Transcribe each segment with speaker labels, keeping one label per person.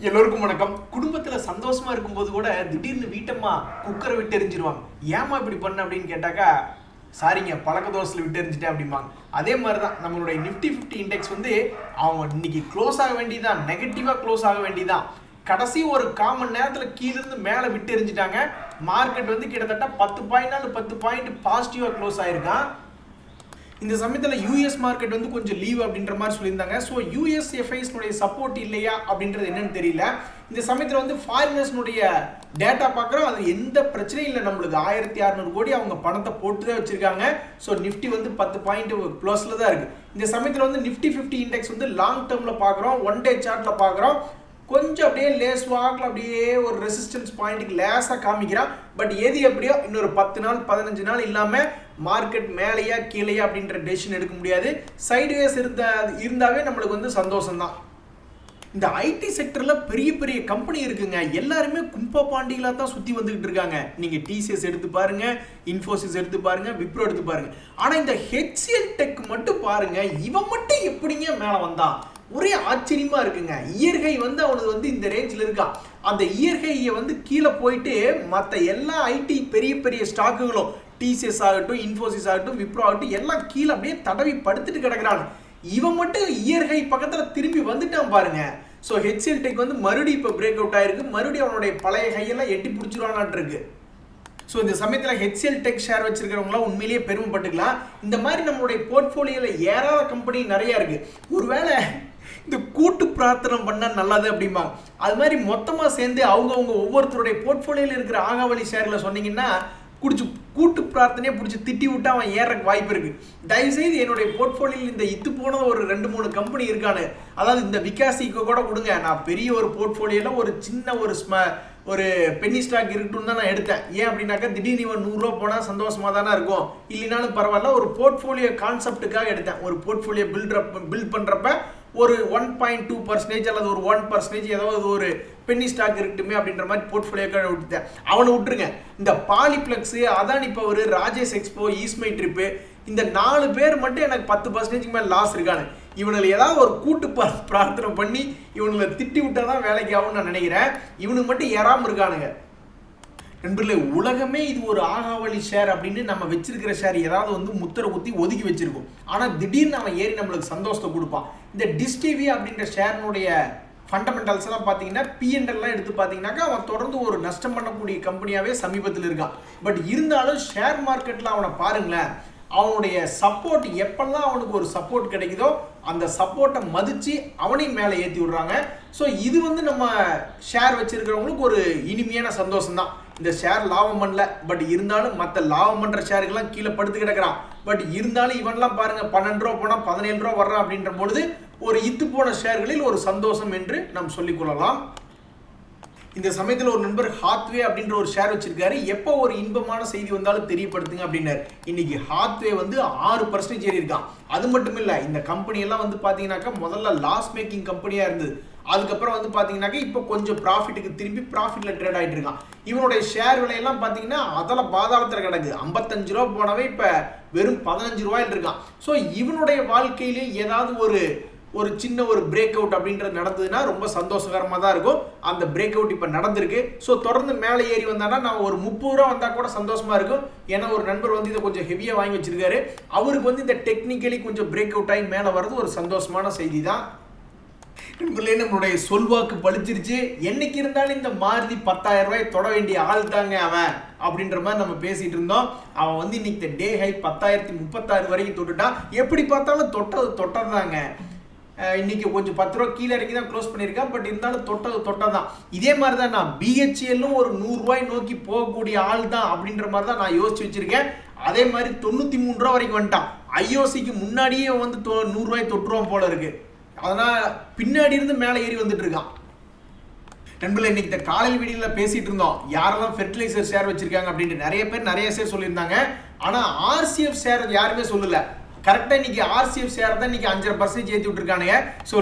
Speaker 1: எல்லோருக்கும் வணக்கம். குடும்பத்துல சந்தோஷமா இருக்கும்போது கூட திடீர்னு வீட்டம்மா குக்கரை விட்டு எரிஞ்சிருவாங்க. ஏமா இப்படி பண்ண அப்படின்னு கேட்டாக்கா, சாரிங்க பழக்க தோசையில் விட்டு எரிஞ்சிட்டேன் அப்படிம்பாங்க. அதே மாதிரி தான் நம்மளுடைய நிஃப்டி 50 இண்டெக்ஸ் அவங்க இன்னைக்கு க்ளோஸ் ஆக வேண்டியதான், நெகட்டிவா க்ளோஸ் ஆக வேண்டியதான். கடைசி ஒரு காமன் நேரத்தில் கீழிருந்து மேலே விட்டு எரிஞ்சிட்டாங்க. மார்க்கெட் கிட்டத்தட்ட 10 பாயிண்ட் பாசிட்டிவா க்ளோஸ் ஆயிருக்கான். இந்த சமயத்தில் யூஎஸ் மார்க்கெட் கொஞ்சம் லீவ் அப்படின்ற மாதிரி சொல்லியிருந்தாங்க. ஸோ யூஎஸ் எஃப்ஐஸ்னுடைய சப்போர்ட் இல்லையா அப்படின்றது என்னன்னு தெரியல. இந்த சமயத்தில் ஃபாரினர்ஸ்னுடைய டேட்டா பார்க்குறோம், அது எந்த பிரச்சனையும் இல்லை. நம்மளுக்கு 1600 கோடி அவங்க பணத்தை போட்டு தான் வச்சிருக்காங்க. ஸோ நிஃப்டி 10 பாயிண்ட் ப்ளஸில் தான் இருக்குது. இந்த சமயத்தில் நிஃப்டி 50 இண்டெக்ஸ் லாங் டேர்மில் பார்க்குறோம், ஒன் டே சார்ட்டில் பார்க்குறோம். கொஞ்சம் அப்படியே லேஸ் வாக்கில் அப்படியே ஒரு ரெசிஸ்டன்ஸ் பாயிண்ட்டுக்கு லேஸாக காமிக்கிறான். பட் எது எப்படியோ இன்னொரு 10 நாள் 15 நாள் இல்லாமல் மார்க்கெட் மேலேயா கீழேயா அப்படின்ற டெசிஷன் எடுக்க முடியாது. சைட்வேஸ் இருந்தாவே நம்மளுக்கு சந்தோஷம் தான். இந்த ஐடி செக்டரில் பெரிய பெரிய கம்பெனி இருக்குங்க. எல்லாருமே கும்பா பாண்டிகளாக தான் சுற்றி வந்துகிட்டு இருக்காங்க. நீங்கள் டிசிஎஸ் எடுத்து பாருங்க, இன்ஃபோசிஸ் எடுத்து பாருங்க, விப்ரோ எடுத்து பாருங்க. ஆனால் இந்த HCLTech மட்டும் பாருங்க, இவன் மட்டும் எப்படிங்க மேலே வந்தான்? ஒரே ஆச்சரியமா இருக்குங்க. இயற்கை அவனுக்கு இந்த ரேஞ்சில் இருக்கான். அந்த இயற்கையை கீழே போயிட்டு மற்ற எல்லா ஐடி பெரிய பெரிய ஸ்டாக்குகளும் டிசிஎஸ் ஆகட்டும், இன்ஃபோசிஸ் ஆகட்டும், விப்ரோ ஆகட்டும் எல்லாம் கீழே அப்படியே தடவி படுத்துட்டு கிடக்குறான். இவன் மட்டும் இயற்கை பக்கத்தில் திரும்பி வந்துட்டான் பாருங்க. ஸோ HCLTech மறுபடியும் இப்போ பிரேக் அவுட் ஆயிருக்கு. மறுபடியும் அவனுடைய பழைய கையெல்லாம் எட்டி பிடிச்சிருவானான் இருக்கு. ஸோ இந்த சமயத்தில் HCLTech ஷேர் வச்சிருக்கிறவங்களாம் உண்மையிலேயே பெருமைப்பட்டுக்கலாம். இந்த மாதிரி நம்மளுடைய போர்ட்ஃபோலியோவில் ஏறாத கம்பெனி நிறையா இருக்கு. ஒருவேளை இந்த கூட்டு பிரார்த்தனை பண்ணால் நல்லது அப்படிம்பாங்க. அது மாதிரி மொத்தமாக சேர்ந்து அவங்கவுங்க ஒவ்வொருத்தருடைய போர்ட்ஃபோலியோவில் இருக்கிற ஆகாவளி ஷேர்களை சொன்னீங்கன்னா கூட்டு பிரார்த்தனையை பிடிச்சி திட்டி விட்டு அவன் ஏறக்கு வாய்ப்பு இருக்கு. தயவுசெய்து என்னுடைய போர்ட்ஃபோலியோவில் இந்த இத்து போனது ஒரு 2-3 கம்பெனி இருக்கானு, அதாவது இந்த விகாசிக்கு கூட கொடுங்க. நான் பெரிய ஒரு போர்ட்ஃபோலியோவில் ஒரு சின்ன ஒரு பென்னி ஸ்டாக் இருக்கட்டும் தான் நான் எடுத்தேன். ஏன் அப்படின்னாக்கா திடீர்னு இவன் 100 ரூபா போனால் சந்தோஷமா தானே இருக்கும். இல்லைனாலும் பரவாயில்ல, ஒரு போர்ட்ஃபோலியோ கான்செப்டுக்காக எடுத்தேன். ஒரு போர்ட்ஃபோலியோ பில்ட் பண்ணுறப்ப ஒரு 1.2% அல்லது ஒரு 1% ஏதாவது ஒரு பென்னி ஸ்டாக் இருக்கட்டுமே அப்படின்ற மாதிரி போர்ட்ஃபோலியோக்காக விட்டுட்டேன். அவனை விட்டுருங்க. இந்த பாலிப்ளெக்ஸு, அதானி பவர், ராஜேஷ் எக்ஸ்போ, ஈஸ்மை ட்ரிப்பு, இந்த 4 பேர் மட்டும் எனக்கு 10% மேலே லாஸ் இருக்கானு. இவனுங்களை ஏதாவது ஒரு கூட்டு பிரார்த்தனை பண்ணி இவனுங்களை திட்டி விட்டால் தான் வேலைக்கு ஆகும்னு நான் நினைக்கிறேன். இவனுக்கு மட்டும் ஏறாமல் இருக்கானுங்க. நண்பர்களே, உலகமே இது ஒரு ஆகாவளி ஷேர் அப்படின்னு நம்ம வச்சிருக்கிற ஷேர் ஏதாவது முத்திரை குத்தி ஒதுக்கி வச்சிருக்கோம். ஆனால் திடீர்னு அவன் ஏறி நம்மளுக்கு சந்தோஷத்தை கொடுப்பான். இந்த DishTv அப்படின்ற ஷேர்னுடைய ஃபண்டமெண்டல்ஸ் எல்லாம் பார்த்தீங்கன்னா, P&L எடுத்து பார்த்தீங்கன்னாக்கா அவன் தொடர்ந்து ஒரு நஷ்டம் பண்ணக்கூடிய கம்பெனியாகவே சமீபத்தில் இருக்கான். பட் இருந்தாலும் ஷேர் மார்க்கெட்டில் அவனை பாருங்களேன், அவனுடைய சப்போர்ட் எப்பெல்லாம் அவனுக்கு ஒரு சப்போர்ட் கிடைக்குதோ அந்த சப்போர்ட்டை மதித்து அவனையும் மேலே ஏற்றி விடுறாங்க. ஸோ இது நம்ம ஷேர் வச்சிருக்கிறவங்களுக்கு ஒரு இனிமையான சந்தோஷம் தான். இந்த ஷேர் லாபம் பண்ணல, பட் இருந்தாலும் மற்ற லாபம் பண்ணுற ஷேருக்கெல்லாம் கீழே படுத்து கிடக்கிறான். பட் இருந்தாலும் இவன்லாம் பாருங்க 12 ரூபா போனால் 17 ரூபா வர்றான் அப்படின்ற பொழுது ஒரு இத்து போன ஷேர்களில் ஒரு சந்தோஷம் என்று நாம் சொல்லிக்கொள்ளலாம். இந்த சமயத்தில் ஒரு நண்பர் ஹாத்வே அப்படின்ற ஒரு ஷேர் வச்சிருக்காரு. எப்போ ஒரு இன்பமான செய்தி வந்தாலும் தெரியப்படுத்துங்க அப்படின்னாரு. இன்னைக்கு ஹாத்வே 6% ஏறி இருக்கான். அது மட்டும் இல்லை, இந்த கம்பெனியெல்லாம் பார்த்தீங்கன்னாக்கா முதல்ல லாஸ் மேக்கிங் கம்பெனியாக இருந்தது. அதுக்கப்புறம் பார்த்தீங்கன்னாக்கா இப்போ கொஞ்சம் ப்ராஃபிட்டுக்கு திரும்பி ப்ராஃபிட்டில் ட்ரேட் ஆகிட்டு இருக்கான். இவனுடைய ஷேர் விலையெல்லாம் பார்த்தீங்கன்னா அதில் பாதாளத்தில் கிடக்கு. 55 ரூபா போனவே இப்போ வெறும் 15 ரூபாயில் இருக்கான். ஸோ இவனுடைய வாழ்க்கையிலே ஏதாவது ஒரு சின்ன ஒரு பிரேக் அவுட் அப்படின்றது நடந்ததுன்னா ரொம்ப சந்தோஷகரமாக தான் இருக்கும். அந்த பிரேக் அவுட் இப்போ நடந்திருக்கு. ஸோ தொடர்ந்து மேலே ஏறி வந்தானா நான் ஒரு 30 ரூபா வந்தால் கூட சந்தோஷமாக இருக்கும். ஏன்னா ஒரு நண்பர் இதை கொஞ்சம் ஹெவியாக வாங்கி வச்சிருக்காரு. அவருக்கு இந்த டெக்னிக்கலி கொஞ்சம் பிரேக் அவுட் ஆகி மேலே வர்றது ஒரு சந்தோஷமான செய்தி தான். நம்மளுடைய சொல்வாக்கு பழிச்சிருச்சு. என்னைக்கு இருந்தாலும் இந்த மாருதி 10,000 ரூபாய் தொட வேண்டிய ஆள் தாங்க அவன் அப்படின்ற மாதிரி நம்ம பேசிட்டு இருந்தோம். அவன் இன்னைக்கு டே ஹை 10,036 வரைக்கும் தொட்டுட்டான். எப்படி பார்த்தாலும் தொட்டதாங்க. இன்னைக்கு கொஞ்சம் 10 ரூபா கீழே இறக்கி தான் க்ளோஸ் பண்ணியிருக்கேன். பட் இருந்தாலும் தொட்டதான். இதே மாதிரி தான் நான் BHEL ஒரு 100 ரூபாய் நோக்கி போகக்கூடிய ஆள் தான் அப்படின்ற மாதிரி தான் நான் யோசிச்சு வச்சிருக்கேன். அதே மாதிரி 93 ரூபா வரைக்கும் வந்துட்டான். IOCக்கு முன்னாடியே 100 ரூபாய் தொட்டுருவான் போல இருக்கு. அதனால் பின்னாடி இருந்து மேலே ஏறி வந்துட்டு இருக்கான். நண்பர்களே, இன்னைக்கு இந்த காலையில் வீடியோவில் பேசிட்டு இருந்தோம் யாரெல்லாம் ஃபெர்டிலைசர் ஷேர் வச்சிருக்காங்க அப்படின்ட்டு. நிறைய பேர் நிறைய ஷேர் சொல்லியிருந்தாங்க. ஆனால் RCF ஷேர் யாருமே சொல்லலை. கரெக்டாக இன்னைக்கு RCF ஷேர் தான் இன்னைக்கு 5.5% ஏற்றி விட்டுருக்கானுங்க. ஸோ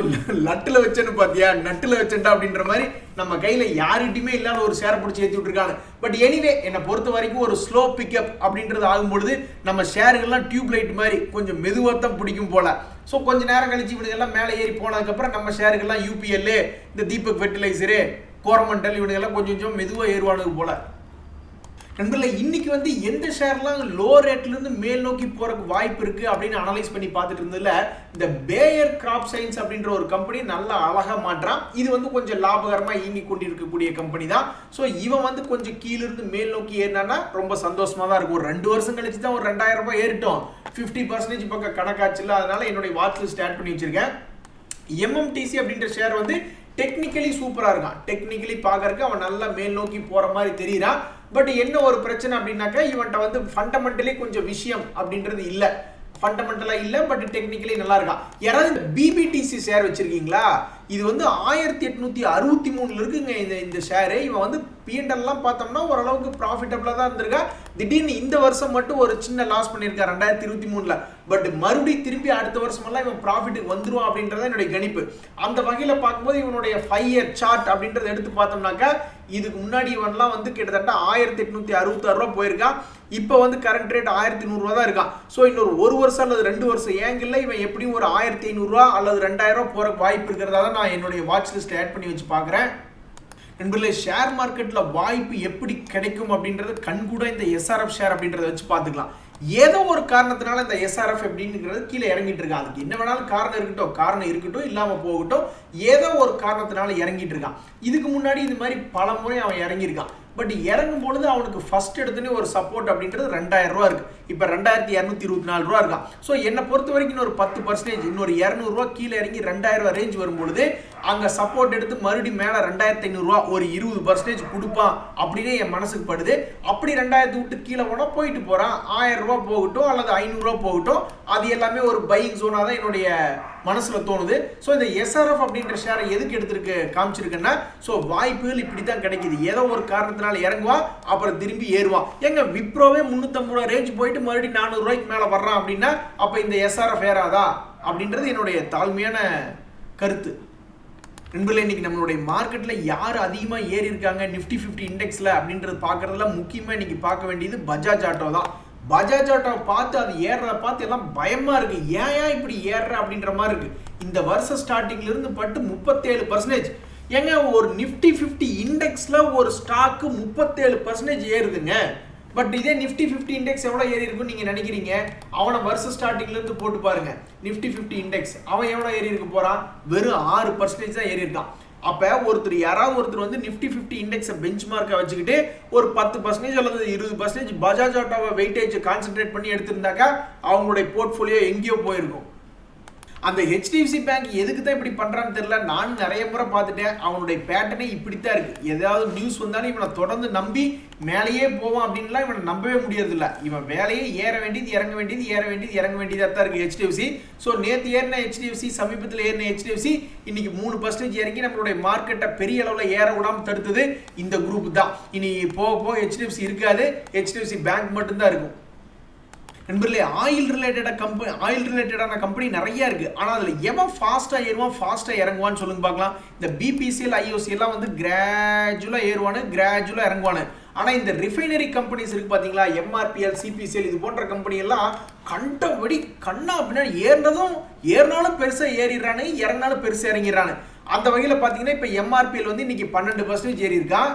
Speaker 1: லட்டில் வச்சேன்னு பார்த்தியா, நட்டில் வச்சேன்டா அப்படின்ற மாதிரி நம்ம கையில் யார்கிட்டையுமே இல்லாத ஒரு ஷேரை பிடிச்சி ஏற்றி விட்டுருக்காங்க. பட் எனிவே என்னை பொறுத்த வரைக்கும் ஒரு ஸ்லோ பிக்கப் அப்படின்றது ஆகும்பொழுது நம்ம ஷேர்கள்லாம் டியூப் லைட் மாதிரி கொஞ்சம் மெதுவாக தான் பிடிக்கும் போல. ஸோ கொஞ்ச நேரம் கழிச்சு இவனுங்க எல்லாம் மேலே ஏறி போனதுக்கப்புறம் நம்ம ஷேருக்கெல்லாம் யூபிஎல், இந்த தீபக் ஃபெர்டிலைசரு, கோரமண்டல் இவனுங்க எல்லாம் கொஞ்சம் கொஞ்சம் மெதுவாக ஏறுவானுக்கு போல. நண்பர்களே, இன்னைக்கு வந்து எந்த ஷேர்லாம் லோ ரேட்ல இருந்து மேல் நோக்கி போறதுக்கு வாய்ப்பு இருக்கு அப்படின்னு அனலைஸ் பண்ணி பார்த்துட்டு இருந்ததுல இந்த பேயர் கிராப் சயின்ஸ் அப்படின்ற ஒரு கம்பெனி நல்லா அழகா மாற்றான். இது வந்து கொஞ்சம் லாபகரமா இயங்கி கொண்டிருக்கக்கூடிய கம்பெனி தான். ஸோ இவன் வந்து கொஞ்சம் கீழிருந்து மேல் நோக்கி ஏறினா ரொம்ப சந்தோஷமா தான் இருக்கும். ஒரு 2 வருஷம் கழிச்சு தான் ஒரு 2000 ரூபாய் ஏறிட்டோம், 50% பக்கம் கணக்காச்சுல. அதனால என்னுடைய வாட்ச் லிஸ்ட் ஆட் பண்ணி வச்சிருக்கேன். MMTC அப்படின்ற ஷேர் வந்து டெக்னிக்கலி சூப்பரா இருக்கான். டெக்னிக்கலி பார்க்கறதுக்கு அவன் நல்லா மேல் நோக்கி போற மாதிரி தெரியுறான். பட் என்ன ஒரு பிரச்சனை அப்படின்னாக்கா இவன்ட்ட வந்து ஃபண்டமெண்டலி கொஞ்சம் விஷயம் அப்படின்றது இல்லை. ஃபண்டமெண்டலா இல்லை, பட் டெக்னிக்கலி நல்லா இருக்கான். யாராவது BBTC ஷேர் வச்சிருக்கீங்களா? இது வந்து 1863 இருக்குங்க இந்த ஷேரு. இவன் வந்து P&L பார்த்தோம்னா ஓரளவுக்கு ப்ராஃபிட்டபிளா தான் இருந்திருக்கா. திடீர்னு இந்த வருஷம் மட்டும் ஒரு சின்ன லாஸ் பண்ணியிருக்கா 2023. பட் மறுபடியும் திரும்பி அடுத்த வருஷமெல்லாம் இவன் ப்ராஃபிட்டுக்கு வந்துருவான் அப்படின்றத என்னுடைய கணிப்பு. அந்த வகையில் பார்க்கும்போது இவனுடைய 5 இயர் சார்ட் அப்படின்றத எடுத்து பார்த்தோம்னாக்கா இதுக்கு முன்னாடி இவன்லாம் வந்து கிட்டத்தட்ட 1866 ரூபா போயிருக்கான். இப்போ வந்து கரண்ட் ரேட் 1100 ரூபா தான் இருக்கான். ஸோ இன்னொரு 1 வருஷம் அல்லது 2 வருஷம் ஏங்கில் இவன் எப்படியும் ஒரு 1500 ரூபா அல்லது 2000 ரூபா போற வாய்ப்பு இருக்கிறதா தான் நான் என்னுடைய வாட்ச் லிஸ்ட் ஆட் பண்ணி வச்சு பார்க்குறேன். நண்பர்களே, ஷேர் மார்க்கெட்ல வாய்ப்பு எப்படி கிடைக்கும் அப்படின்றது கண்கூட இந்த SRF ஷேர் அப்படின்றத வச்சு பார்த்துக்கலாம். ஏதோ ஒரு காரணத்தினால இந்த SRF எப்படிங்கிறது கீழே இறங்கிட்டு இருக்கான். அதுக்கு என்ன வேணாலும் காரணம் இருக்கட்டும் இல்லாம போகட்டும், ஏதோ ஒரு காரணத்தினால இறங்கிட்டு இருக்கான். இதுக்கு முன்னாடி இது மாதிரி பல முறை அவன் இறங்கியிருக்கான். பட் இறங்கும் பொழுது அவனுக்கு ஃபர்ஸ்ட் எடுத்துனே ஒரு சப்போர்ட் அப்படின்றது 2000 ரூபா இருக்கு. இப்போ 2224 ரூபா இருக்கான். ஸோ என்னை பொறுத்த வரைக்கும் இன்னொரு 10%, இன்னொரு 200 ரூபா கீழே இறங்கி 2000 ரூபா ரேஞ்ச் வரும்பொழுது அங்கே சப்போர்ட் எடுத்து மறுபடியும் மேலே 2500 ரூபா ஒரு 20% கொடுப்பான் அப்படின்னு என் மனசுக்கு படுது. அப்படி 2000 விட்டு கீழே போனால் போயிட்டு போகிறான். 1000 ரூபா போகட்டும் அல்லது 500 ரூபா போகட்டும், அது எல்லாமே ஒரு பையிங் ஜோனாக தான் என்னுடைய மனசில் தோணுது. ஸோ இந்த SRF அப்படின்ற ஷேரை எதுக்கு எடுத்துருக்கு காமிச்சிருக்கேன்னா, ஸோ வாய்ப்புகள் இப்படி தான் கிடைக்குது. ஏதோ ஒரு காரணத்தினால இறங்குவான், அப்புறம் திரும்பி ஏறுவான். எங்க விப்ரோவே 350 ரூபா ரேஞ்ச் போயிட்டு மறுபடியும் 400 ரூபாய்க்கு மேலே வர்றான் அப்படின்னா அப்போ இந்த SRF ஏறாதா அப்படின்றது என்னுடைய தாழ்மையான கருத்து. நண்பர்களே, இன்னைக்கு நம்மளுடைய மார்க்கெட்ல யார் அதிகமாக ஏறி இருக்காங்க நிஃப்டி 50 இண்டெக்ஸ்ல அப்படின்றது பார்க்கறதுல முக்கியமாக இன்னைக்கு பார்க்க வேண்டியது Bajaj-auto தான். Bajaj-auto பார்த்து அது ஏறத பார்த்து எல்லாம் பயமா இருக்கு. ஏன் இப்படி ஏறுற அப்படின்ற மாதிரி இருக்கு. இந்த வருஷ ஸ்டார்டிங்ல இருந்து பட்டு 37%. ஏங்க ஒரு நிஃப்டி 50 இண்டெக்ஸ்ல ஒரு ஸ்டாக்கு 37% ஏறுதுங்க. பட் இதே நிஃப்டி 50 இண்டெக்ஸ் எவ்வளோ ஏறி இருக்குன்னு நீங்க நினைக்கிறீங்க? அவனை வருஷ ஸ்டார்டிங்ல இருந்து போட்டு பாருங்க. நிஃப்டி 50 இண்டெக்ஸ் அவன் எவ்வளோ ஏறி இருக்க போறான்? வெறும் 6% தான் ஏறி இருக்கான். அப்போ யாராவது ஒருத்தர் வந்து நிஃப்டி 50 இண்டெக்ஸை பெஞ்ச் மார்க்கை வச்சுக்கிட்டு ஒரு 10% அல்லது 20% Bajaj-auto வெயிட்டேஜ் கான்சென்ட்ரேட் பண்ணி எடுத்திருந்தாக்கா அவங்களுடைய போர்ட்ஃபோலியோ எங்கேயோ போயிருக்கும். அந்த HDFC பேங்க் எதுக்கு தான் இப்படி பண்றான்னு தெரியல. நான் நிறைய முறை பார்த்துட்டேன். அவனுடைய பேட்டர்னே இப்படித்தான் இருக்கு. ஏதாவது நியூஸ் வந்தாலும் இவனை தொடர்ந்து நம்பி மேலேயே போவான் அப்படின்லாம் இவனை நம்பவே முடியறது இல்லை. இவன் வேலையே ஏற வேண்டியது இறங்க வேண்டியது, ஏற வேண்டியது இறங்க வேண்டியதாக தான் இருக்கு HDFC. ஸோ நேற்று ஏறின HDFC, சமீபத்தில் ஏறின HDFC இன்னைக்கு 3% இறங்கி நம்மளுடைய மார்க்கெட்டை பெரிய அளவில் ஏற விடாமல் தடுத்தது இந்த குரூப் தான். இனி போக போக HDFC இருக்காது, HDFC பேங்க் மட்டும்தான் இருக்கும். நண்பர்களே, ஆயில் ரிலேட்டடான கம்பெனி நிறைய இருக்கு. ஆனால் அதில் எவன் ஃபாஸ்ட்டாக ஏறுவான் ஃபாஸ்ட்டாக இறங்குவான்னு சொல்லுங்க பார்க்கலாம். இந்த BPCL IOC எல்லாம் வந்து கிராஜுவலாக ஏறுவானு, கிராஜுவலாக இறங்குவானு. ஆனால் இந்த ரிஃபைனரி கம்பெனிஸ் இருக்கு பார்த்தீங்களா, MRPL, CPCL இது போன்ற கம்பெனி எல்லாம் கண்டபடி கண்ணா பின்னாடி ஏறினாலும் பெருசாக ஏறிடுறானு, இறங்கினாலும் பெருசாக இறங்கிடுறானு. அந்த வகையில் பார்த்தீங்கன்னா இப்போ MRPL வந்து இன்னைக்கு 12% ஏறி இருக்கான்.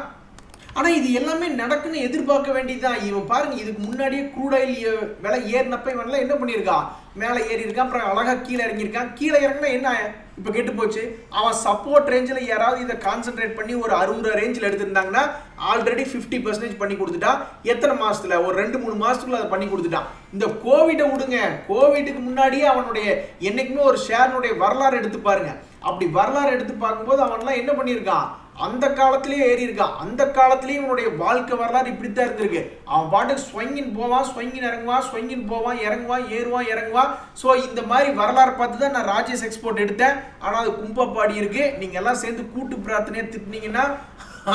Speaker 1: ஆனால் இது எல்லாமே நடக்குன்னு எதிர்பார்க்க வேண்டியதுதான். இவன் பாருங்க, இதுக்கு முன்னாடியே க்ரூட் ஆயில் விலை ஏறினப்ப இவன்லாம் என்ன பண்ணியிருக்கான்? மேலே ஏறி இருக்கான், அப்புறம் அழகாக கீழே இறங்கியிருக்கான். கீழே இறங்கினா என்ன இப்போ கெட்டு போச்சு. அவன் சப்போர்ட் ரேஞ்சில் யாராவது இதை கான்சென்ட்ரேட் பண்ணி ஒரு 60 ரேஞ்சில் எடுத்திருந்தாங்கன்னா ஆல்ரெடி 50% பண்ணி கொடுத்துட்டான். எத்தனை மாசத்துல? ஒரு 2-3 மாசத்துக்குள்ள அதை பண்ணி கொடுத்துட்டான். இந்த கோவிடை விடுங்க, கோவிடுக்கு முன்னாடியே அவனுடைய என்னைக்குமே ஒரு ஷேர்னுடைய வரலாறு எடுத்து பாருங்க. அப்படி வரலாறு எடுத்து பார்க்கும்போது அவன்லாம் என்ன பண்ணியிருக்கான்? அந்த காலத்திலேயே ஏறி இருக்கான். அந்த காலத்திலேயே இவனுடைய வாழ்க்கை வரலாறு இப்படித்தான் இருந்திருக்கு. அவன் பாட்டுக்கு ஸ்வங்கின் போவான், ஸ்வங்கின் இறங்குவான், ஸ்வங்கின் போவான், இறங்குவான், ஏறுவான், இறங்குவான். ஸோ இந்த மாதிரி வரலாறு பார்த்து தான் நான் ராஜேஷ் எக்ஸ்போர்ட் எடுத்தேன். ஆனால் அது கும்பப்பாடி இருக்கு. நீங்க எல்லாம் சேர்ந்து கூட்டு பிரார்த்தனையை திட்டினீங்கன்னா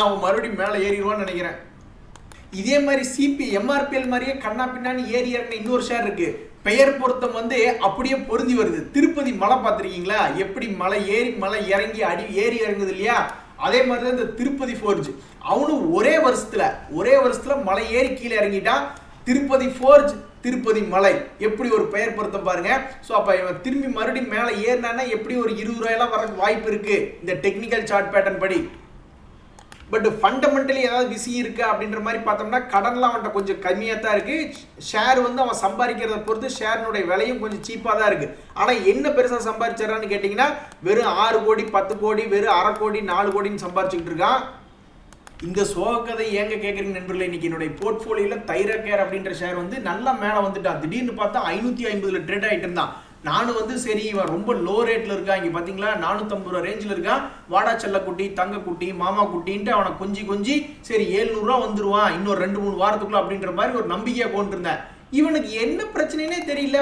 Speaker 1: அவன் மறுபடியும் மேலே ஏறிடுவான்னு நினைக்கிறேன். இதே மாதிரி MRPL மாதிரியே கண்ணா பின்னான்னு ஏறி இறங்கின இன்னொரு ஷேர் இருக்கு. பெயர் பொருத்தம் வந்து அப்படியே பொருந்தி வருது. திருப்பதி மலை பார்த்துருக்கீங்களா? எப்படி மலை ஏறி மலை இறங்கி ஏறி இறங்குது இல்லையா? அதே மாதிரி தான் இந்த திருப்பதி ஃபோர்ஜ். அவனும் ஒரே வருஷத்துல மலை ஏறி கீழே இறங்கிட்டான். திருப்பதி ஃபோர்ஜ் திருப்பதி மலை எப்படி ஒரு பெயர் பொருத்தம் பாருங்க. ஸோ அப்போ இவன் திரும்பி மறுபடியும் மேலே ஏறினான்னா எப்படி ஒரு 20 ரூபாயெல்லாம் வர வாய்ப்பு இருக்கு இந்த டெக்னிக்கல் சார்ட் பேட்டர்ன் படி. பட் ஃபண்டமெண்டலி ஏதாவது விஷயம் இருக்கா அப்படின்ற மாதிரி பார்த்தோம்னா கடன்லாம் அவன்கிட்ட கொஞ்சம் கம்மியாக தான் இருக்கு. ஷேர் வந்து அவன் சம்பாதிக்கிறத பொறுத்து ஷேர்னுடைய விலையும் கொஞ்சம் சீப்பாக தான் இருக்கு. ஆனால் என்ன பெருசாக சம்பாதிச்சிடறான்னு கேட்டிங்கன்னா வெறும் 6 கோடி 10 கோடி வெறும் 1/2 கோடி 4 கோடின்னு சம்பாதிச்சுக்கிட்டு இருக்கான். இந்த சோகதை ஏங்க கேட்குறீங்க நண்பர்களே, இன்னைக்கு என்னுடைய போர்ட்ஃபோலியோவில் தைரோகேர் அப்படின்ற ஷேர் வந்து நல்லா மேலே வந்துட்டான். திடீர்னு பார்த்தா 550 ட்ரேட் ஆகிட்டு இருந்தான். நானும் வந்து சரி இவன் ரொம்ப லோ ரேட்டில் இருக்கான், இங்கே பார்த்தீங்களா 450 ரூபா ரேஞ்சில் இருக்கான், வாடா செல்லக்குட்டி தங்கக்குட்டி மாமா குட்டின்ட்டு அவனை கொஞ்சி சரி 700 ரூபா வந்துருவான் இன்னொரு 2-3 வாரத்துக்குள்ள அப்படின்ற மாதிரி ஒரு நம்பிக்கையாக கொண்டு இருந்தேன். இவனுக்கு என்ன பிரச்சனைனே தெரியல.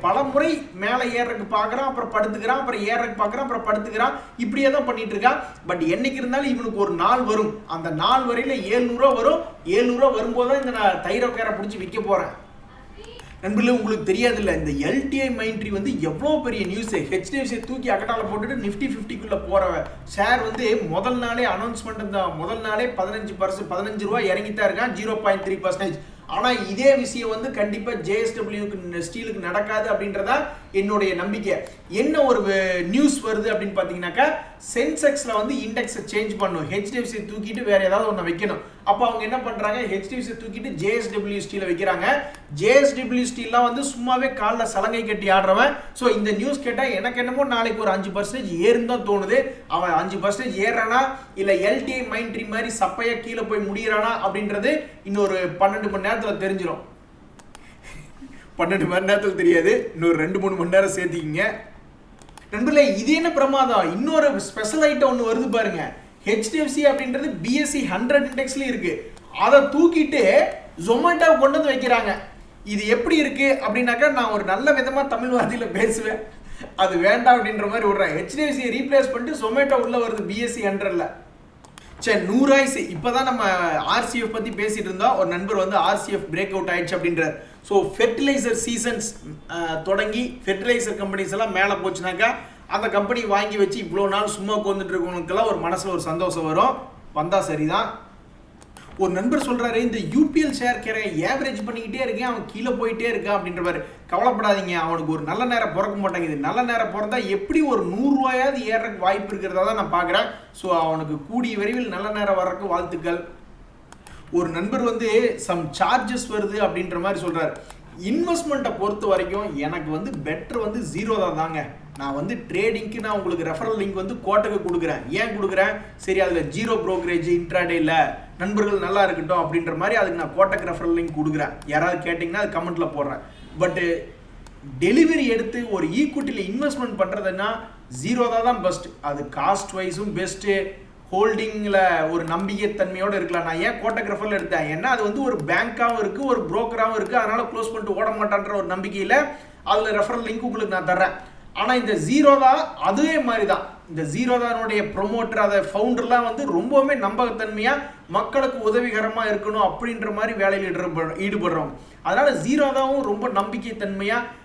Speaker 1: பல முறை மேலே ஏறக்கு பார்க்குறான், அப்புறம் படுத்துக்கிறான், அப்புறம் ஏறக்கு பார்க்குறான், அப்புறம் படுத்துக்கிறான், இப்படியே தான் பண்ணிட்டு இருக்கான். பட் என்னைக்கு இருந்தாலும் இவனுக்கு ஒரு நாள் வரும், அந்த நாள் வரையில் 700 ரூபா வரும். 700 ரூபா வரும்போது தான் இந்த நான் தைரோகேரை பிடிச்சி விற்க போகிறேன். நண்பர்களே உங்களுக்கு தெரியாதுல்ல, இந்த LTI Mindtree வந்து எவ்வளோ பெரிய நியூஸ். HDFC தூக்கி அக்கட்டால போட்டுட்டு நிஃப்டி 50க்குள்ள போற ஷேர் வந்து முதல் நாளே அனௌன்ஸ்மெண்ட் தான், முதல் நாளே 15 ரூபா இறங்கித்தான் இருக்கான் 0.3%. ஆனால் இதே விஷயம் வந்து கண்டிப்பாக JSW ஸ்டீலுக்கு நடக்காது அப்படின்றதா என்னுடைய நம்பிக்கை. என்ன ஒரு நியூஸ் வருது அப்படின்னு பார்த்தீங்கன்னாக்கா சென்செக்ஸில் வந்து இண்டெக்ஸை சேஞ்ச் பண்ணும், HDFC தூக்கிட்டு வேற ஏதாவது ஒன்று வைக்கணும். அப்போ அவங்க என்ன பண்ணுறாங்க, HDFC தூக்கிட்டு JSW ஸ்டீலை வைக்கிறாங்க. JSW ஸ்டீல்லாம் வந்து சும்மாவே காலில் சலங்கை கட்டி ஆடுறவன். ஸோ இந்த நியூஸ் கேட்டால் எனக்கு என்னமோ நாளைக்கு ஒரு 5% ஏறுன்னு தான் தோணுது. அவன் 5% ஏறானா இல்லை LTI Mindtree மாதிரி சப்பையா கீழே போய் முடிகிறானா அப்படின்றது இன்னொரு 12 மணி நேரத்தில் தெரிஞ்சிடும். 12 மணி நேரத்தில் தெரியாது, இன்னொரு 2-3 மணி நேரம் சேர்த்திக்கிங்க நண்பர்களே. இது என்ன பிரமாதம், இன்னொரு ஸ்பெஷல் ஐட்டம் ஒன்று வருது பாருங்க. HDFC அப்படின்றது BSE 100 இண்டெக்ஸ்ல இருக்கு, அதை தூக்கிட்டு ஜொமேட்டோ கொண்டு வந்து வைக்கிறாங்க. இது எப்படி இருக்கு அப்படின்னாக்கா நான் ஒரு நல்ல விதமா தமிழ் வார்த்தையில் பேசுவேன், அது வேண்டாம் அப்படின்ற மாதிரி விடுறேன். HDFC ரீப்ளேஸ் பண்ணிட்டு ஜொமேட்டோ உள்ள வருது BSE 100ல. சரி 100 ஆயிடுச்சு. இப்போதான் நம்ம RCF பற்றி பேசிட்டு இருந்தோம். ஒரு நண்பர் வந்து RCF பிரேக் அவுட் ஆயிடுச்சு அப்படின்றார். ஸோ ஃபெர்டிலைசர் சீசன்ஸ் தொடங்கி ஃபெர்டிலைசர் கம்பெனிஸ் எல்லாம் மேலே போச்சுனாக்கா அந்த கம்பெனி வாங்கி வச்சு இவ்வளோ நாள் சும்மா உட்காந்துட்டு இருக்கவங்களுக்கெல்லாம் ஒரு மனசில் ஒரு சந்தோஷம் வரும், வந்தால் சரிதான். ஒரு நண்பர் சொல்கிறாரு இந்த UPL ஷேர் ஏவரேஜ் பண்ணிக்கிட்டே இருக்கேன், அவன் கீழே போயிட்டே இருக்கான் அப்படின்றவர். கவலைப்படாதீங்க, அவனுக்கு ஒரு நல்ல நேரம் பிறக்க மாட்டேங்குது. நல்ல நேரம் பிறந்தா எப்படி ஒரு 100 ரூபாயாவது ஏறக்கு வாய்ப்பு இருக்கிறதா தான் நான் பார்க்குறேன். ஸோ அவனுக்கு கூடிய விரைவில் நல்ல நேரம் வர்றதுக்கு வாழ்த்துக்கள். ஒரு நண்பர் வந்து சம் சார்ஜஸ் வருது அப்படின்ற மாதிரி சொல்கிறார். இன்வெஸ்ட்மெண்ட்டை பொறுத்த வரைக்கும் எனக்கு வந்து பெட்டர் வந்து 0 தான் தாங்க. நான் வந்து ட்ரேடிங்க்கு நான் உங்களுக்கு ரெஃபரல் லிங்க் வந்து கோட்டக்கு கொடுக்குறேன். ஏன் கொடுக்குறேன், சரி அதில் 0 brokerage இன்ட்ராடே இல்லை, நண்பர்கள் நல்லா இருக்கட்டும் அப்படின்ற மாதிரி அதுக்கு நான் கோட்டக்கு ரெஃபரல் லிங்க் கொடுக்குறேன். யாராவது கேட்டிங்கன்னா அது கமெண்ட்டில் போடுறேன். பட்டு டெலிவரி எடுத்து ஒரு ஈக்விட்டியில் இன்வெஸ்ட்மெண்ட் பண்ணுறதுன்னா 0 தான் பெஸ்ட். அது காஸ்ட் வைஸும் பெஸ்ட்டு, ஹோல்டிங்கில் ஒரு நம்பிக்கைத்தன்மையோடு இருக்கலாம். நான் ஏன் கோட்டக் ரெஃபரல் எடுத்தேன், ஏன்னா அது வந்து ஒரு பேங்காகவும் இருக்குது ஒரு புரோக்கராகவும் இருக்குது, அதனால் க்ளோஸ் பண்ணிட்டு ஓட மாட்டான்ற ஒரு நம்பிக்கையில் அதில் ரெஃபரல் லிங்க் உங்களுக்கு நான் தர்றேன். ஆனால் இந்த 0 தான் அதுவே மாதிரி தான். இந்த 0 தானுடைய ப்ரொமோட்டர் அதை ஃபவுண்டர்லாம் வந்து ரொம்பவுமே நம்பகத்தன்மையாக மக்களுக்கு உதவிகரமாக இருக்கணும் அப்படின்ற மாதிரி வேலையில் ஈடுபடுறோம். அதனால் 0 தாவும் ரொம்ப நம்பிக்கைத்தன்மையாக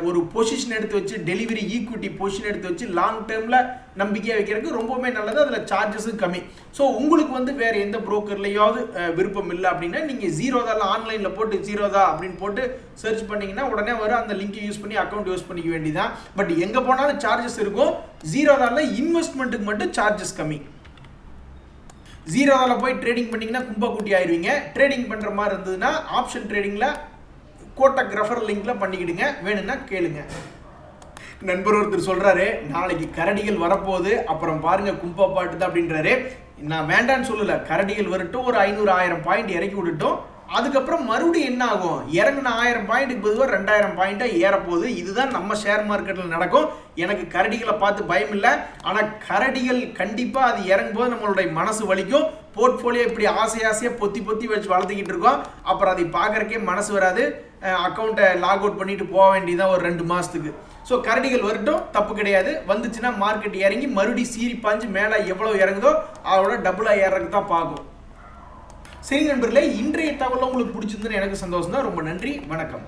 Speaker 1: ஒரு பொசிஷன் எடுத்து வச்சு டெலிவரி ஈக்விட்டி பொசிஷன் எடுத்து வச்சு லாங் டேர்மில் நம்பிக்கையாக வைக்கிறதுக்கு ரொம்பவுமே நல்லது. அதில் சார்ஜஸும் கம்மி. ஸோ உங்களுக்கு வந்து வேறு எந்த புரோக்கர்லையாவது விருப்பம் இல்லை அப்படின்னா நீங்கள் 0 தான் ஆன்லைனில் போட்டு 0 தான் அப்படின்னு போட்டு சர்ச் பண்ணிங்கன்னா உடனே வரும், அந்த லிங்க்கை யூஸ் பண்ணி அக்கௌண்ட் யூஸ் பண்ணிக்க வேண்டியதான். பட் எங்கே போனாலும் சார்ஜஸ் இருக்கும். 0 தான் இன்வெஸ்ட்மெண்ட்டுக்கு மட்டும் சார்ஜஸ் கம்மி. 0 தான் போய் ட்ரேடிங் பண்ணிங்கன்னா கும்பா கூட்டி ஆயிடுவீங்க. ட்ரேடிங் பண்ணுற மாதிரி இருந்ததுன்னா ஆப்ஷன் ட்ரேடிங்கில் கோட்டக் ரெஃபரல் லிங்க்ல பண்ணிக்கிடுங்க, வேணும்னா கேளுங்க. நண்பர் ஒருத்தர் சொல்றாரு நாளைக்கு கரடிகள் வரப்போகுது, அப்புறம் பாருங்க கும்பா பாட்டுதான் அப்படின்றாரு. நான் வேண்டான்னு சொல்லல, கரடிகள் வரட்டும், ஒரு 500-1000 பாயிண்ட் இறக்கி விட்டுட்டோம். அதுக்கப்புறம் மறுபடியும் என்ன ஆகும், இறங்கின 1000 பாயிண்ட்டுக்கு பொதுவாக 2000 பாயிண்டா ஏறப்போகுது. இதுதான் நம்ம ஷேர் மார்க்கெட்டில் நடக்கும். எனக்கு கரடிகளை பார்த்து பயம் இல்லை, ஆனால் கரடிகள் கண்டிப்பாக அது இறங்கும்போது நம்மளுடைய மனசு வலிக்கும். போர்ட்ஃபோலியோ இப்படி ஆசையாக பொத்தி வச்சு வளர்த்துக்கிட்டு இருக்கோம், அப்புறம் அதை பார்க்குறக்கே மனசு வராது. அக்கௌண்ட்டை லாக் அவுட் பண்ணிட்டு போக வேண்டியதான் ஒரு 2 மாதத்துக்கு. ஸோ கரடிகள் வரட்டும், தப்பு கிடையாது. வந்துச்சுன்னா மார்க்கெட் இறங்கி மறுபடியும் சீரி பாஞ்சு மேலே எவ்வளோ இறங்குதோ அதோட டபுளாக ஏறக்கு தான் பார்க்கும். சரி நண்பர்களே, இன்றைய தகவல் உங்களுக்கு பிடிச்சிருந்துன்னு எனக்கு சந்தோஷம் தான். ரொம்ப நன்றி, வணக்கம்.